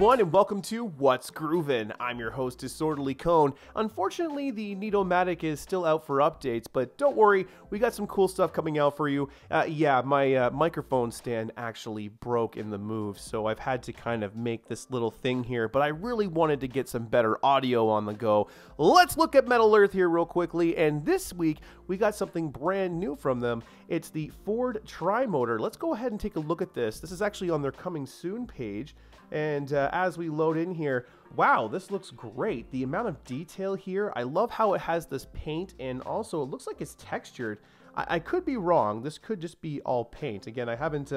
everyone, and welcome to What's Groovin'. I'm your host, Disorderly Cone. Unfortunately, the Neato-Matic is still out for updates, but don't worry, we got some cool stuff coming out for you. Yeah, my microphone stand actually broke in the move, so I've had to kind of make this little thing here, but I really wanted to get some better audio on the go. Let's look at Metal Earth here real quickly, and this week, we got something brand new from them. It's the Ford Tri-Motor. Let's go ahead and take a look at this. This is actually on their Coming Soon page. And as we load in here, wow, this looks great. The amount of detail here, I love how it has this paint, and also it looks like it's textured. I could be wrong. This could just be all paint. Again, I haven't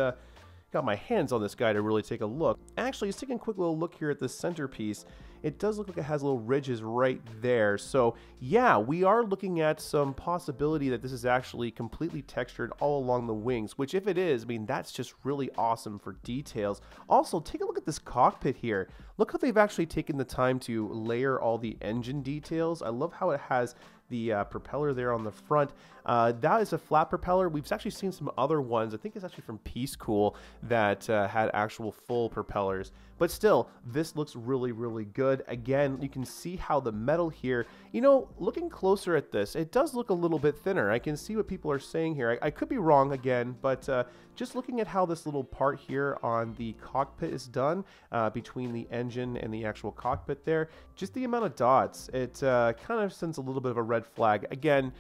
got my hands on this guy to really take a look. Actually, let's take a quick little look here at the centerpiece. It does look like it has little ridges right there. So yeah, we are looking at some possibility that this is actually completely textured all along the wings, which if it is, I mean, that's just really awesome for details. Also, take a look at this cockpit here. Look how they've actually taken the time to layer all the engine details. I love how it has the propeller there on the front. That is a flat propeller. We've actually seen some other ones. I think it's actually from Peace Cool that had actual full propellers. But still, this looks really, really good. Again, you can see how the metal here, you know, looking closer at this, it does look a little bit thinner. I can see what people are saying here. I could be wrong again, but just looking at how this little part here on the cockpit is done, between the engine and the actual cockpit there, just the amount of dots, it kind of sends a little bit of a red flag. Again,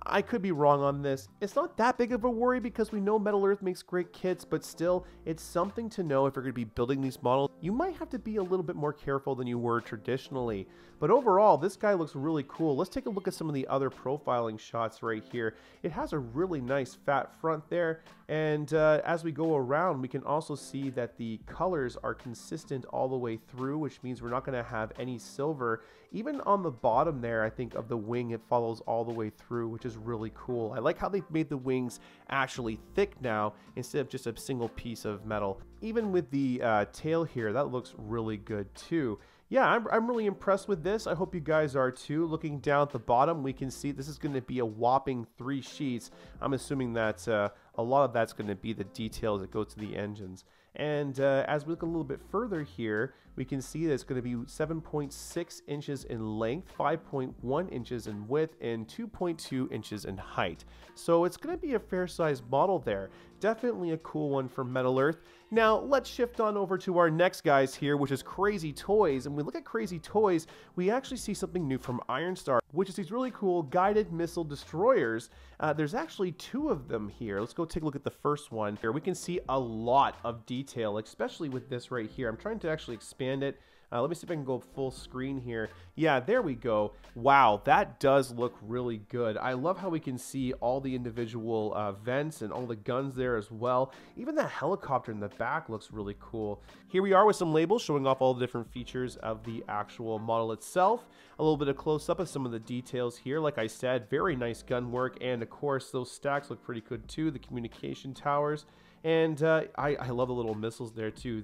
I could be wrong on this. It's not that big of a worry because we know Metal Earth makes great kits, but still, it's something to know if you're going to be building these models. You might have to be a little bit more careful than you were traditionally. But overall, this guy looks really cool. Let's take a look at some of the other profiling shots right here. It has a really nice fat front there, and as we go around, we can also see that the colors are consistent all the way through, which means we're not going to have any silver. Even on the bottom there, I think, of the wing, it follows all the way through, which is really cool. I like how they've made the wings actually thick now instead of just a single piece of metal. Even with the tail here, that looks really good too. Yeah, I'm really impressed with this. I hope you guys are too. Looking down at the bottom, we can see this is going to be a whopping 3 sheets. I'm assuming that a lot of that's going to be the details that go to the engines. And as we look a little bit further here, we can see that it's going to be 7.6 inches in length, 5.1 inches in width, and 2.2 inches in height. So it's going to be a fair-sized model there. Definitely a cool one for Metal Earth. Now, let's shift on over to our next guys here, which is Crazy Toys. And when we look at Crazy Toys, we actually see something new from Ironstar, which is these really cool guided missile destroyers. There's actually 2 of them here. Let's go take a look at the first one. Here we can see a lot of detail, especially with this right here. I'm trying to actually expand it. Let me see if I can go full screen here. Yeah, there we go. Wow, that does look really good. I love how we can see all the individual vents and all the guns there as well. Even that helicopter in the back looks really cool. Here we are with some labels showing off all the different features of the actual model itself. A little bit of close-up of some of the details here. Like I said, very nice gun work, and of course those stacks look pretty good too, the communication towers. And I love the little missiles there too.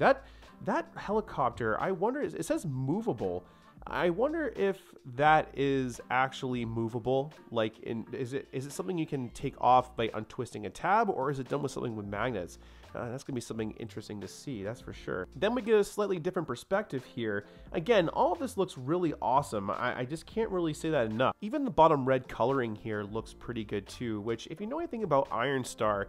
That helicopter, I wonder, it says movable. I wonder if that is actually movable. Like, is it something you can take off by untwisting a tab, or is it done with something with magnets? That's gonna be something interesting to see, that's for sure. Then we get a slightly different perspective here. Again, all of this looks really awesome. I just can't really say that enough. Even the bottom red coloring here looks pretty good too, which if you know anything about Ironstar,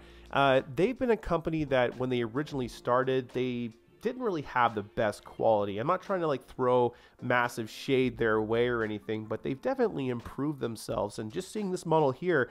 they've been a company that when they originally started, they didn't really have the best quality. I'm not trying to like throw massive shade their way or anything, but they've definitely improved themselves. And just seeing this model here,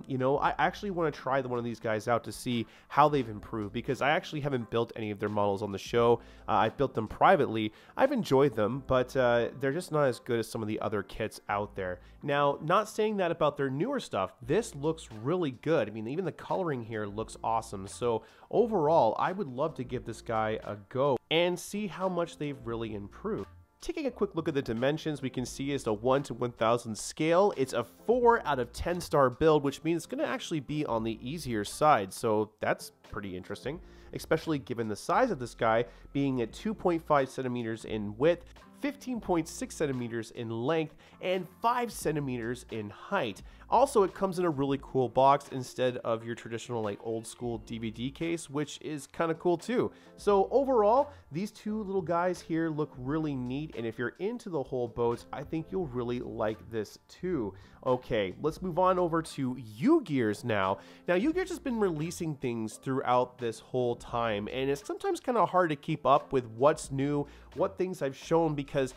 you know, I actually want to try one of these guys out to see how they've improved, because I actually haven't built any of their models on the show. I've built them privately. I've enjoyed them, but they're just not as good as some of the other kits out there. Now, not saying that about their newer stuff. This looks really good. I mean, even the coloring here looks awesome. So overall, I would love to give this guy a go and see how much they've really improved. Taking a quick look at the dimensions, we can see it's a 1 to 1000 scale. It's a 4 out of 10 star build, which means it's going to actually be on the easier side. So that's pretty interesting, especially given the size of this guy being at 2.5 centimeters in width, 15.6 centimeters in length, and 5 centimeters in height. Also, it comes in a really cool box instead of your traditional like old school DVD case, which is kind of cool too. So overall, these two little guys here look really neat, and if you're into the whole boats, I think you'll really like this too. Okay, let's move on over to Ugears now. Now, Ugears has been releasing things throughout this whole time, and it's sometimes kind of hard to keep up with what's new, what things I've shown, because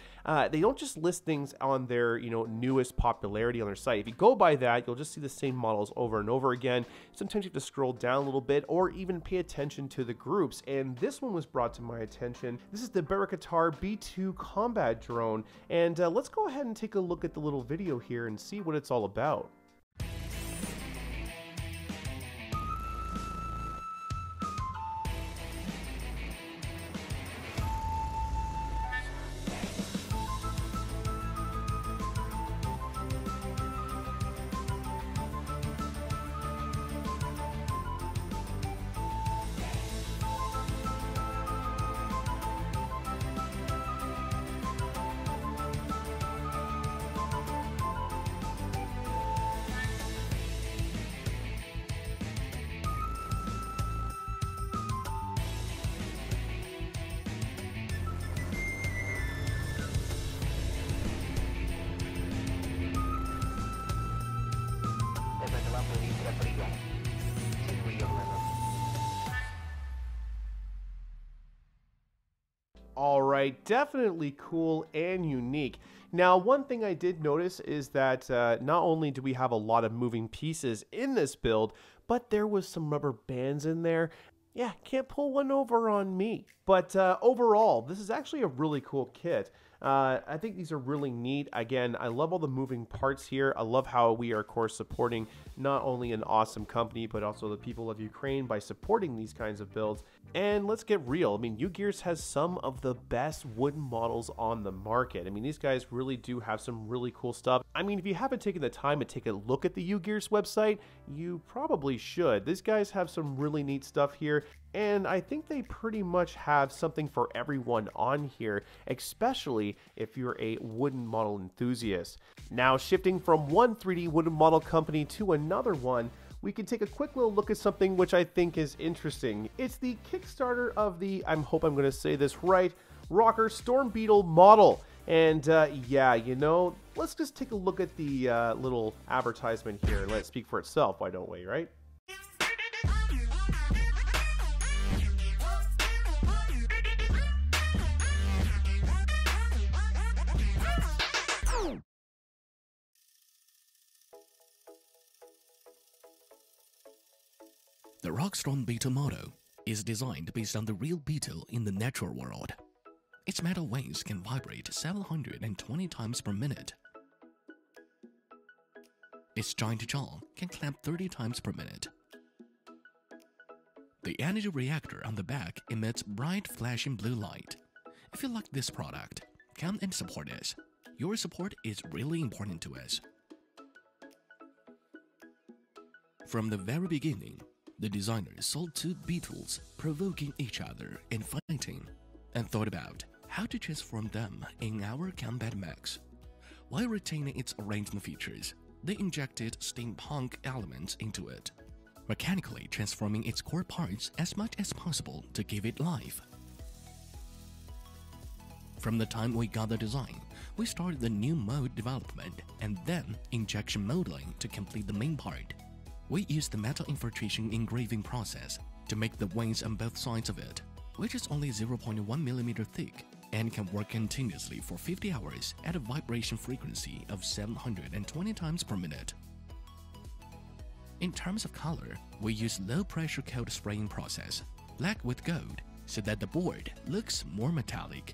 they don't just list things on their, newest popularity on their site. If you go by that, you'll just see the same models over and over again. Sometimes you have to scroll down a little bit or even pay attention to the groups, and this one was brought to my attention. This is the ROKR B2 combat drone, and let's go ahead and take a look at the little video here and see what it's all about. Alright, definitely cool and unique. Now, one thing I did notice is that not only do we have a lot of moving pieces in this build, but there was some rubber bands in there. Yeah, can't pull one over on me. But overall, this is actually a really cool kit. I think these are really neat. Again, I love all the moving parts here. I love how we are, of course, supporting not only an awesome company, but also the people of Ukraine by supporting these kinds of builds. And let's get real. I mean, Ugears has some of the best wooden models on the market. I mean, these guys really do have some really cool stuff. I mean, if you haven't taken the time to take a look at the Ugears website, you probably should. These guys have some really neat stuff here, and I think they pretty much have something for everyone on here, especially if you're a wooden model enthusiast. Now, shifting from one 3D wooden model company to another one, we can take a quick little look at something which I think is interesting. It's the Kickstarter of the, I hope I'm going to say this right, ROKR Storm Beetle model. And yeah, let's just take a look at the little advertisement here and let it speak for itself, why don't we, right? The ROKR Beetle model is designed based on the real beetle in the natural world. Its metal wings can vibrate 720 times per minute. Its giant jaw can clamp 30 times per minute. The energy reactor on the back emits bright flashing blue light. If you like this product, come and support us. Your support is really important to us. From the very beginning, the designers sold two beetles provoking each other and fighting, and thought about how to transform them in our combat mechs. While retaining its arrangement features, they injected steampunk elements into it, mechanically transforming its core parts as much as possible to give it life. From the time we got the design, we started the new mode development and then injection modeling to complete the main part. We used the metal infiltration engraving process to make the wings on both sides of it, which is only 0.1 mm thick and can work continuously for 50 hours at a vibration frequency of 720 times per minute. In terms of color, we use low-pressure cold spraying process, black with gold, so that the board looks more metallic.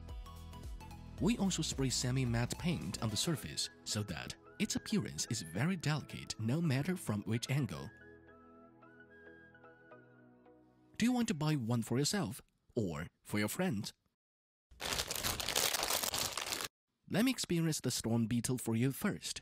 We also spray semi-matte paint on the surface so that its appearance is very delicate no matter from which angle. Do you want to buy one for yourself or for your friends? Let me experience the Storm Beetle for you first.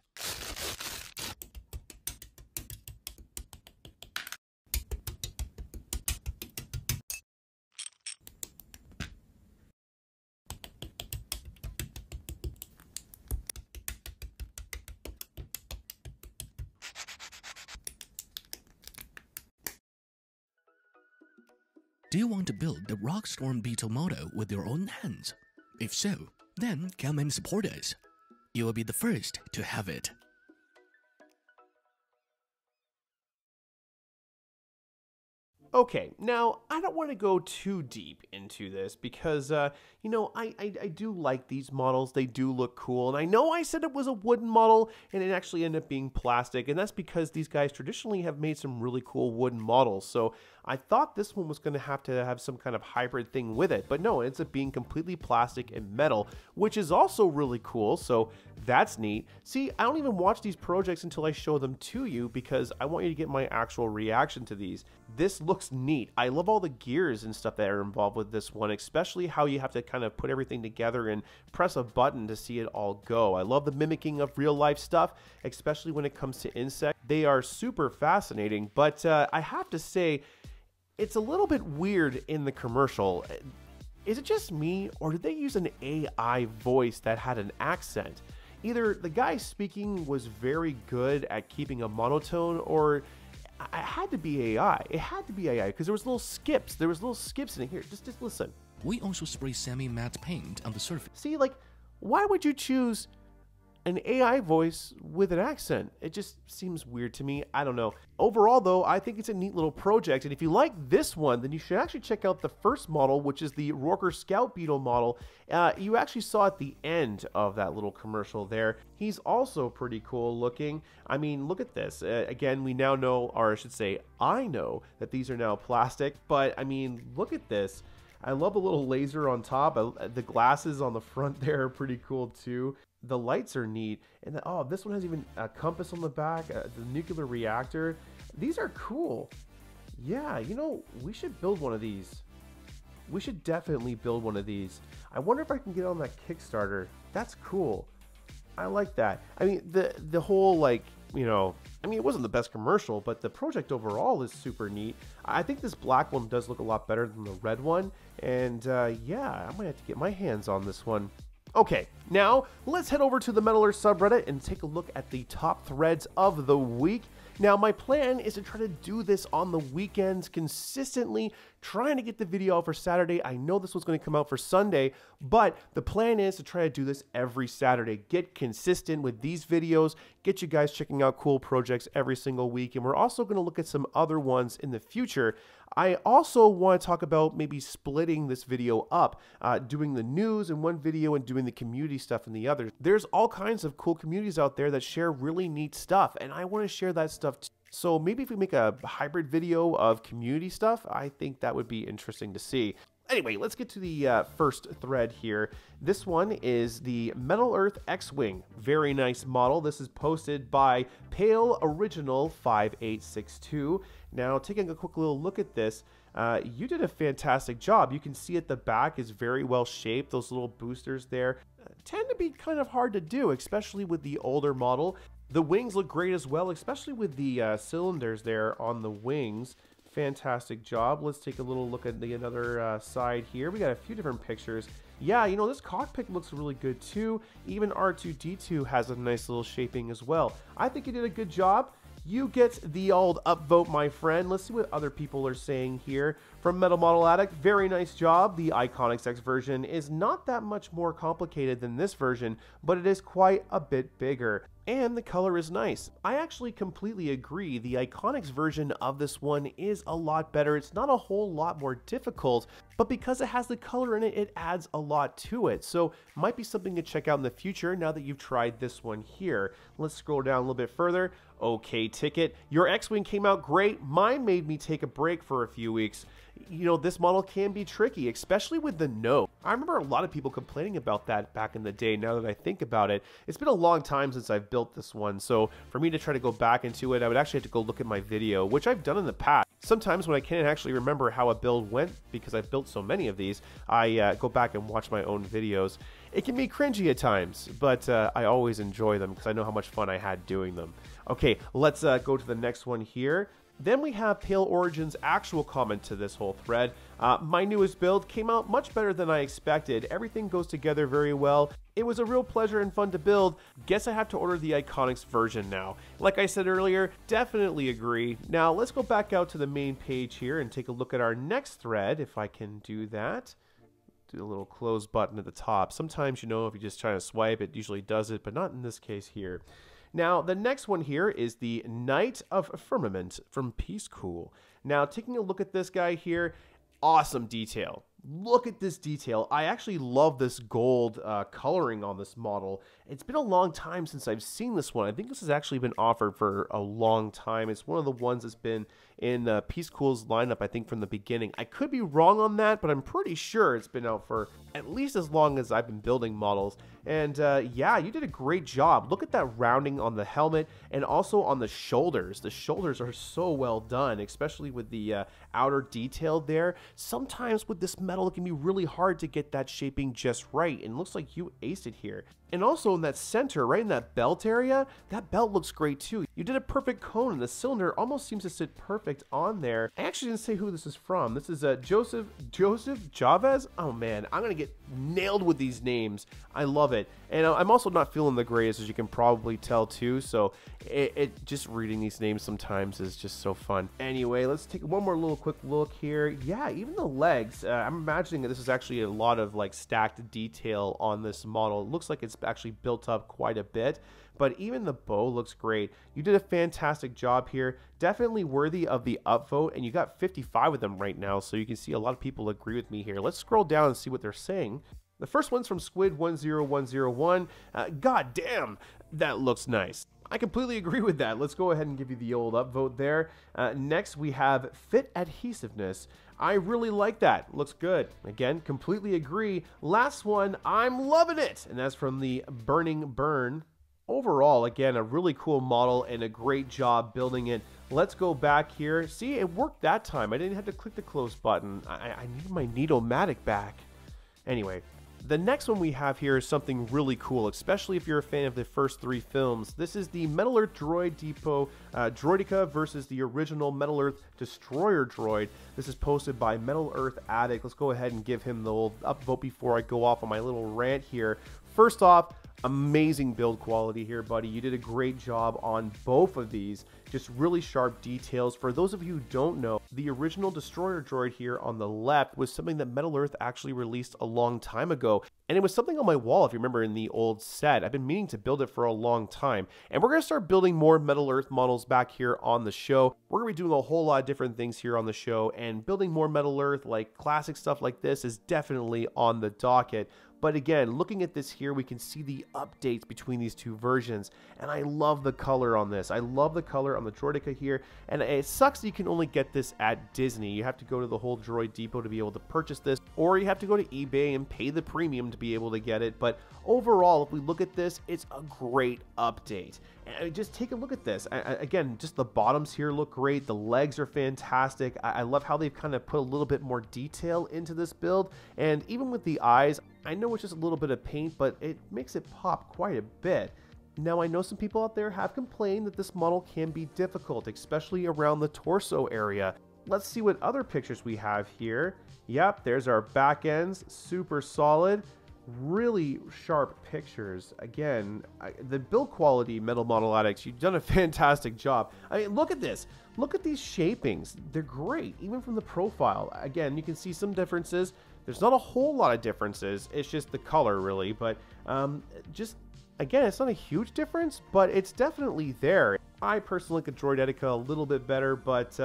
Do you want to build the Rockstorm Beetle model with your own hands? If so, then come and support us. You will be the first to have it. Okay, now I don't want to go too deep into this because, you know, I do like these models. They do look cool. And I know I said it was a wooden model and it actually ended up being plastic. And that's because these guys traditionally have made some really cool wooden models. So I thought this one was going to have some kind of hybrid thing with it. But no, it ends up being completely plastic and metal, which is also really cool. So that's neat. See, I don't even watch these projects until I show them to you because I want you to get my actual reaction to these. This looks neat. I love all the gears and stuff that are involved with this one, especially how you have to kind of put everything together and press a button to see it all go. I love the mimicking of real life stuff, especially when it comes to insects. They are super fascinating, but I have to say, it's a little bit weird in the commercial. Is it just me, or did they use an AI voice that had an accent? Either the guy speaking was very good at keeping a monotone, or it had to be AI. It had to be AI because there was little skips. There was little skips in here. Just listen. We also spray semi-matte paint on the surface. See, like, why would you choose an AI voice with an accent? It just seems weird to me. I don't know. Overall, though, I think it's a neat little project. And if you like this one, then you should actually check out the first model, which is the ROKR Scout Beetle model. You actually saw at the end of that little commercial there. He's also pretty cool looking. I mean, look at this. Again, we now know, or I should say, I know that these are now plastic. But, I mean, look at this. I love the little laser on top. The glasses on the front there are pretty cool too. The lights are neat. And oh, this one has even a compass on the back, the nuclear reactor. These are cool. Yeah, you know, we should build one of these. We should definitely build one of these. I wonder if I can get on that Kickstarter. That's cool. I like that. I mean, the whole, like, you know, I mean, it wasn't the best commercial, but the project overall is super neat. I think this black one does look a lot better than the red one. And yeah, I might have to get my hands on this one. Okay, now let's head over to the Metal Earth subreddit and take a look at the top threads of the week. Now, my plan is to try to do this on the weekends consistently, trying to get the video out for Saturday. I know this was going to come out for Sunday, but the plan is to try to do this every Saturday. Get consistent with these videos, get you guys checking out cool projects every single week, and we're also going to look at some other ones in the future. I also want to talk about maybe splitting this video up, doing the news in one video and doing the community stuff in the other. There's all kinds of cool communities out there that share really neat stuff, and I want to share that stuff too. So maybe if we make a hybrid video of community stuff, I think that would be interesting to see. Anyway, let's get to the first thread here. This one is the Metal Earth X-Wing. Very nice model. This is posted by Pale Original 5862. Now, taking a quick little look at this, you did a fantastic job. You can see at the back is very well shaped. Those little boosters there tend to be kind of hard to do, especially with the older model. The wings look great as well, especially with the cylinders there on the wings. Fantastic job. Let's take a little look at the other side here. We got a few different pictures. Yeah, you know, this cockpit looks really good too. Even R2-D2 has a nice little shaping as well. I think you did a good job. You get the old upvote, my friend. Let's see what other people are saying here. From Metal Model Addict, very nice job. The Iconics X version is not that much more complicated than this version, but it is quite a bit bigger. And the color is nice. I actually completely agree. The Iconics version of this one is a lot better. It's not a whole lot more difficult, but because it has the color in it, it adds a lot to it. So might be something to check out in the future now that you've tried this one here. Let's scroll down a little bit further. Okay, Ticket, your X-Wing came out great. Mine made me take a break for a few weeks. You know, this model can be tricky, especially with the nose. I remember a lot of people complaining about that back in the day. Now that I think about it, it's been a long time since I've built this one. So for me to try to go back into it, I would actually have to go look at my video, which I've done in the past. Sometimes when I can't actually remember how a build went, because I've built so many of these, I go back and watch my own videos. It can be cringy at times, but I always enjoy them because I know how much fun I had doing them. Okay, let's go to the next one here. Then we have Pale Origin's actual comment to this whole thread. My newest build came out much better than I expected. Everything goes together very well. It was a real pleasure and fun to build. Guess I have to order the Iconics version now. Like I said earlier, definitely agree. Now let's go back out to the main page here and take a look at our next thread, if I can do that. Do the little close button at the top. Sometimes, you know, if you just try to swipe, it usually does it, but not in this case here. Now, the next one here is the Knight of Firmament from Peace Cool. Now, taking a look at this guy here, awesome detail. Look at this detail. I actually love this gold coloring on this model. It's been a long time since I've seen this one. I think this has actually been offered for a long time. It's one of the ones that's been in Peace Cool's lineup, I think, from the beginning. I could be wrong on that, but I'm pretty sure it's been out for at least as long as I've been building models. And yeah, you did a great job. Look at that rounding on the helmet and also on the shoulders. The shoulders are so well done, especially with the outer detail there. Sometimes with this metal, it can be really hard to get that shaping just right, and it looks like you aced it here. And also in that center, right in that belt area, that belt looks great too. You did a perfect cone, and the cylinder almost seems to sit perfect on there. I actually didn't say who this is from. This is Joseph Chavez. Oh man, I'm gonna get nailed with these names. I love it. And I'm also not feeling the greatest, as you can probably tell too, so it just reading these names sometimes is just so fun. Anyway, let's take one more little quick look here. Yeah, even the legs, I'm imagining that this is actually a lot of like stacked detail on this model. It looks like it's actually built up quite a bit, but even the bow looks great. You did a fantastic job here. Definitely worthy of the upvote, and you got 55 of them right now, so you can see a lot of people agree with me here. Let's scroll down and see what they're saying. The first one's from Squid10101. God damn, that looks nice. I completely agree with that. Let's go ahead and give you the old upvote there. Next, we have Fit Adhesiveness. I really like that. Looks good. Again, completely agree. Last one, I'm loving it. And that's from the Burning Burn. Overall, again, a really cool model and a great job building it. Let's go back here. See, it worked that time. I didn't have to click the close button. I need my Neato-matic back. Anyway, the next one we have here is something really cool, especially if you're a fan of the first three films. This is the Metal Earth Droid Depot Droideka versus the original Metal Earth Destroyer droid. This is posted by Metal Earth Addict. Let's go ahead and give him the old upvote before I go off on my little rant here. First off, amazing build quality here, buddy. You did a great job on both of these. Just really sharp details. For those of you who don't know, the original Destroyer droid here on the left was something that Metal Earth actually released a long time ago. And it was something on my wall, if you remember, in the old set. I've been meaning to build it for a long time. And we're going to start building more Metal Earth models back here on the show. We're going to be doing a whole lot of different things here on the show. And building more Metal Earth, like classic stuff like this, is definitely on the docket. But again, looking at this here, we can see the updates between these two versions. And I love the color on this. I love the color on the Droideka here. And it sucks that you can only get this at Disney. You have to go to the whole Droid Depot to be able to purchase this. Or you have to go to eBay and pay the premium to be able to get it. But overall, if we look at this, it's a great update. And just take a look at this. Again, just the bottoms here look great. The legs are fantastic. I love how they've kind of put a little bit more detail into this build. And even with the eyes, I know it's just a little bit of paint, but it makes it pop quite a bit. Now, I know some people out there have complained that this model can be difficult, especially around the torso area. Let's see what other pictures we have here. Yep, there's our back ends, super solid. Really sharp pictures. Again, the build quality, Metal Model Addicts, you've done a fantastic job. I mean, look at this. Look at these shapings. They're great, even from the profile. Again, you can see some differences. There's not a whole lot of differences. It's just the color, really. But just, again, it's not a huge difference, but it's definitely there. I personally like the Droideka a little bit better, but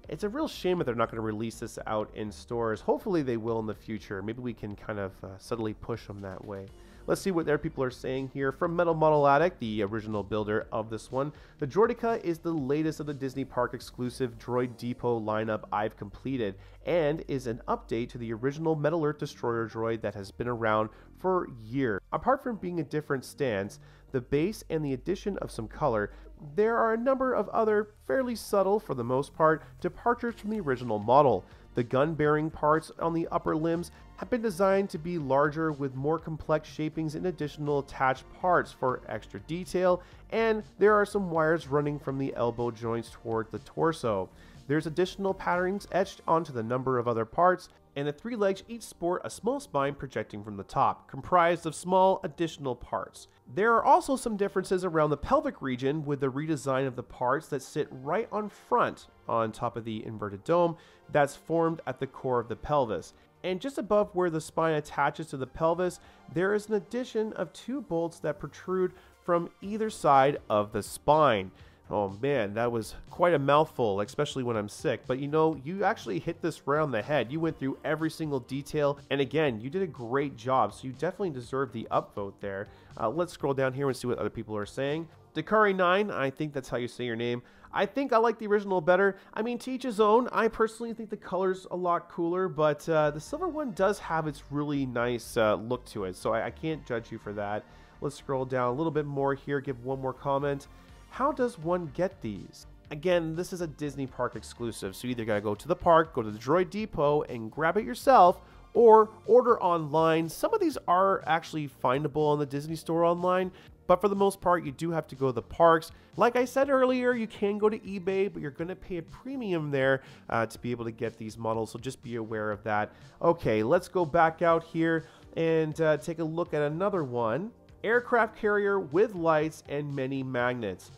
it's a real shame that they're not going to release this out in stores. Hopefully they will in the future. Maybe we can kind of subtly push them that way. Let's see what their people are saying here. From Metal Model Addict, the original builder of this one, the Droideka is the latest of the Disney Park exclusive Droid Depot lineup I've completed, and is an update to the original Metal Earth Destroyer droid that has been around for years. Apart from being a different stance, the base and the addition of some color there are a number of other, fairly subtle for the most part, departures from the original model. The gun-bearing parts on the upper limbs have been designed to be larger with more complex shapings and additional attached parts for extra detail, and there are some wires running from the elbow joints toward the torso. There's additional patterns etched onto the number of other parts, and the three legs each sport a small spine projecting from the top, comprised of small additional parts. There are also some differences around the pelvic region with the redesign of the parts that sit right on front on top of the inverted dome that's formed at the core of the pelvis. And just above where the spine attaches to the pelvis, there is an addition of two bolts that protrude from either side of the spine. Oh man, that was quite a mouthful, especially when I'm sick. But you know, you actually hit this right on the head. You went through every single detail. And again, you did a great job. So you definitely deserve the upvote there. Let's scroll down here and see what other people are saying. Dakari9, I think that's how you say your name. I think I like the original better. I mean, to each his own. I personally think the color's a lot cooler, but the silver one does have its really nice look to it. So I can't judge you for that. Let's scroll down a little bit more here, give one more comment. How does one get these? Again, this is a Disney park exclusive, so you either gotta go to the park, go to the Droid Depot, and grab it yourself, or order online. Some of these are actually findable on the Disney Store online, but for the most part, you do have to go to the parks. Like I said earlier, you can go to eBay, but you're gonna pay a premium there to be able to get these models, so just be aware of that. Okay, let's go back out here and take a look at another one. Aircraft carrier with lights and many magnets.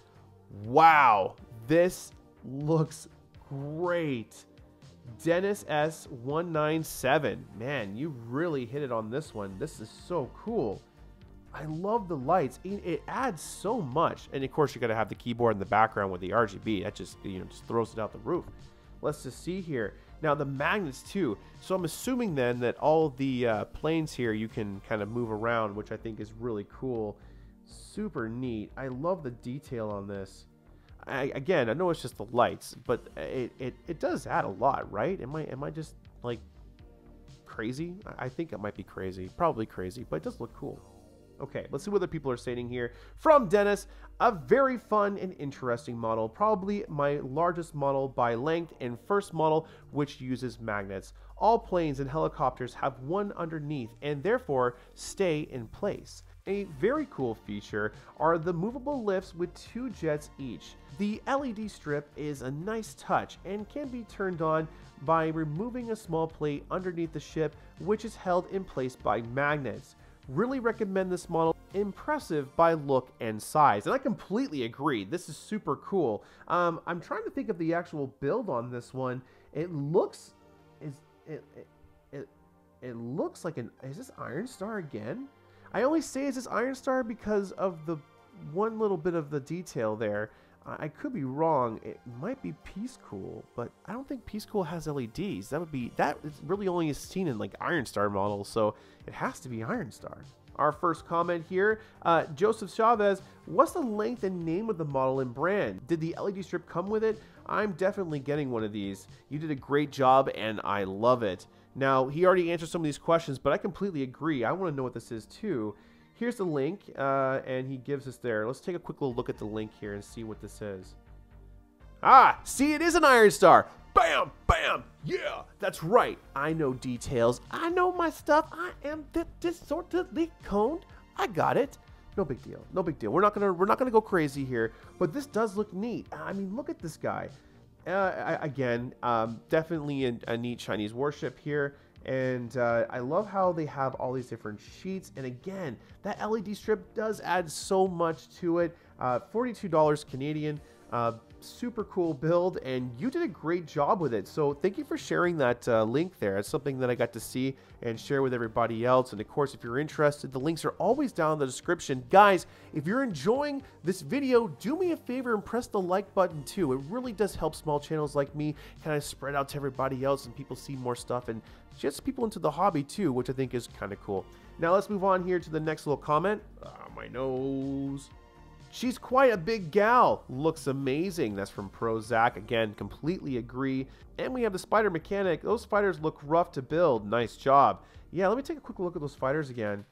Wow, this looks great. Dennis S197. Man, you really hit it on this one. This is so cool. I love the lights. It adds so much. And of course, you got to have the keyboard in the background with the RGB. That just, just throws it out the roof. Let's just see here. Now the magnets too. So I'm assuming then that all the planes here you can kind of move around, which I think is really cool. Super neat. I love the detail on this. Again, I know it's just the lights, but it does add a lot, right? Am I just like crazy? I think it might be crazy. Probably crazy, but it does look cool. Okay, let's see what other people are saying here. From Dennis, a very fun and interesting model. Probably my largest model by length and first model which uses magnets. All planes and helicopters have one underneath and therefore stay in place. A very cool feature are the movable lifts with two jets each. The LED strip is a nice touch and can be turned on by removing a small plate underneath the ship which is held in place by magnets. Really recommend this model. Impressive by look and size. And I completely agree. This is super cool. I'm trying to think of the actual build on this one. It looks it looks like is this Ironstar again? I only say is this Ironstar because of the one little bit of the detail there. I could be wrong. It might be Peace Cool, but I don't think Peace Cool has LEDs. That is really only seen in like Ironstar models, so it has to be Ironstar. Our first comment here, Joseph Chavez, what's the length and name of the model and brand? Did the LED strip come with it? I'm definitely getting one of these. You did a great job and I love it. Now, he already answered some of these questions, but I completely agree. I want to know what this is too. Here's the link, and he gives us there. Let's take a quick little look at the link here and see what this is. Ah, see, it is an Ironstar. Bam, bam, yeah, that's right. I know details. I know my stuff. I am disorderly coned. I got it. No big deal. No big deal. We're not gonna go crazy here, but this does look neat. I mean, look at this guy. Again, definitely a neat Chinese warship here. And I love how they have all these different sheets. And again, that LED strip does add so much to it. $42 Canadian. Super cool build, and you did a great job with it. So thank you for sharing that link there. It's something that I got to see and share with everybody else. And of course, if you're interested, the links are always down in the description. Guys, if you're enjoying this video, do me a favor and press the like button too. It really does help small channels like me kind of spread out to everybody else and people see more stuff and just people into the hobby too, which I think is kind of cool. Now let's move on here to the next little comment. My nose. She's quite a big gal. Looks amazing. That's from Pro Zach. Again, completely agree. And we have the spider mechanic. Those fighters look rough to build. Nice job. Yeah, let me take a quick look at those fighters again.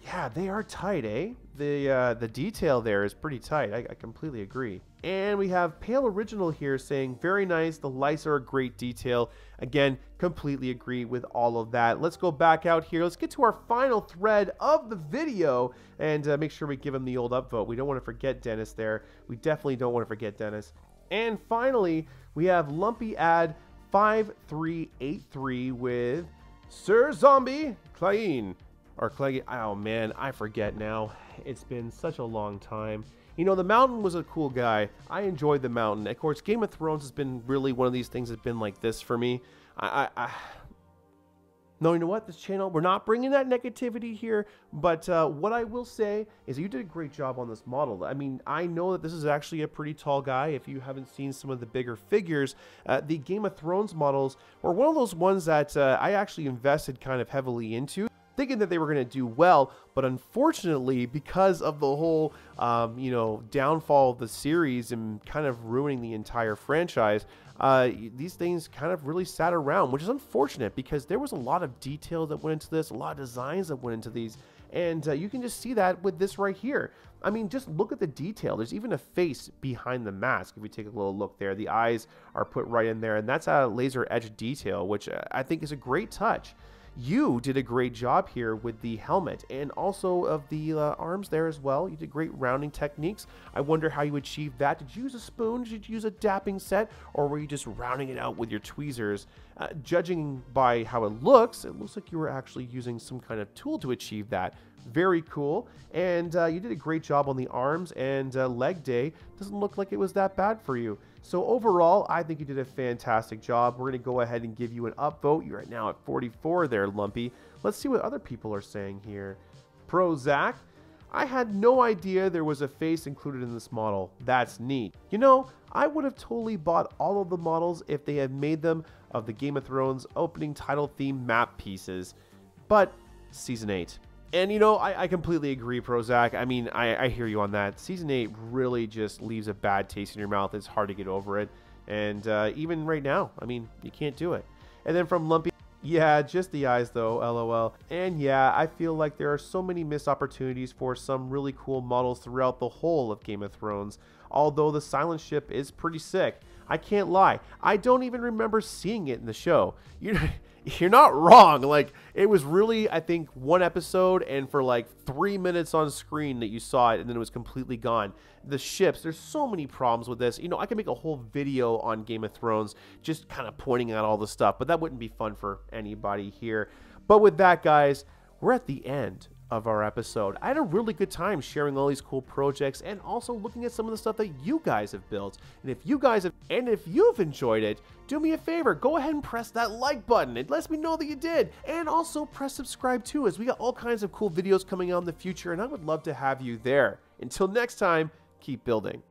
Yeah, they are tight, eh? The detail there is pretty tight. I completely agree. And we have Pale Original here saying, very nice, the lights are a great detail. Again, completely agree with all of that. Let's go back out here. Let's get to our final thread of the video and make sure we give him the old upvote. We don't want to forget Dennis there. We definitely don't want to forget Dennis. And finally, we have Lumpy Ad 5383 with Sir Zombie Klein. Or Clay, oh man, I forget now. It's been such a long time. You know, the Mountain was a cool guy. I enjoyed the Mountain. Of course, Game of Thrones has been really one of these things that's been like this for me. No, you know what? This channel, we're not bringing that negativity here. But what I will say is you did a great job on this model. I mean, I know that this is actually a pretty tall guy. If you haven't seen some of the bigger figures, the Game of Thrones models were one of those ones that I actually invested kind of heavily into, thinking that they were going to do well, but unfortunately, because of the whole, you know, downfall of the series and kind of ruining the entire franchise, these things kind of really sat around, which is unfortunate because there was a lot of detail that went into this, a lot of designs that went into these, and you can just see that with this right here. I mean, just look at the detail. There's even a face behind the mask. If we take a little look there, the eyes are put right in there, and that's a laser edge detail, which I think is a great touch. You did a great job here with the helmet and also of the arms there as well. You did great rounding techniques. I wonder how you achieved that. Did you use a spoon? Did you use a dapping set? Or were you just rounding it out with your tweezers? Judging by how it looks like you were actually using some kind of tool to achieve that. Very cool. And you did a great job on the arms, and leg day doesn't look like it was that bad for you. So overall, I think you did a fantastic job. We're going to go ahead and give you an upvote. You're right now at 44 there, Lumpy. Let's see what other people are saying here. Pro Zach, I had no idea there was a face included in this model. That's neat. You know, I would have totally bought all of the models if they had made them of the Game of Thrones opening title theme map pieces. But Season 8. And, you know, I completely agree, Prozac. I mean, I hear you on that. Season 8 really just leaves a bad taste in your mouth. It's hard to get over it. And even right now, I mean, you can't do it. And then from Lumpy, yeah, just the eyes, though, LOL. And yeah, I feel like there are so many missed opportunities for some really cool models throughout the whole of Game of Thrones. Although the Silent Ship is pretty sick. I can't lie. I don't even remember seeing it in the show. You're not wrong. Like, it was really, I think, one episode and for like 3 minutes on screen that you saw it, and then it was completely gone. The ships, there's so many problems with this. You know, I can make a whole video on Game of Thrones just kind of pointing out all the stuff, but that wouldn't be fun for anybody here. But with that, guys, we're at the end of our episode. I had a really good time sharing all these cool projects and also looking at some of the stuff that you guys have built. And if you've enjoyed it, do me a favor, go ahead and press that like button. It lets me know that you did. And also press subscribe too, as we got all kinds of cool videos coming out in the future, and I would love to have you there. Until next time, keep building.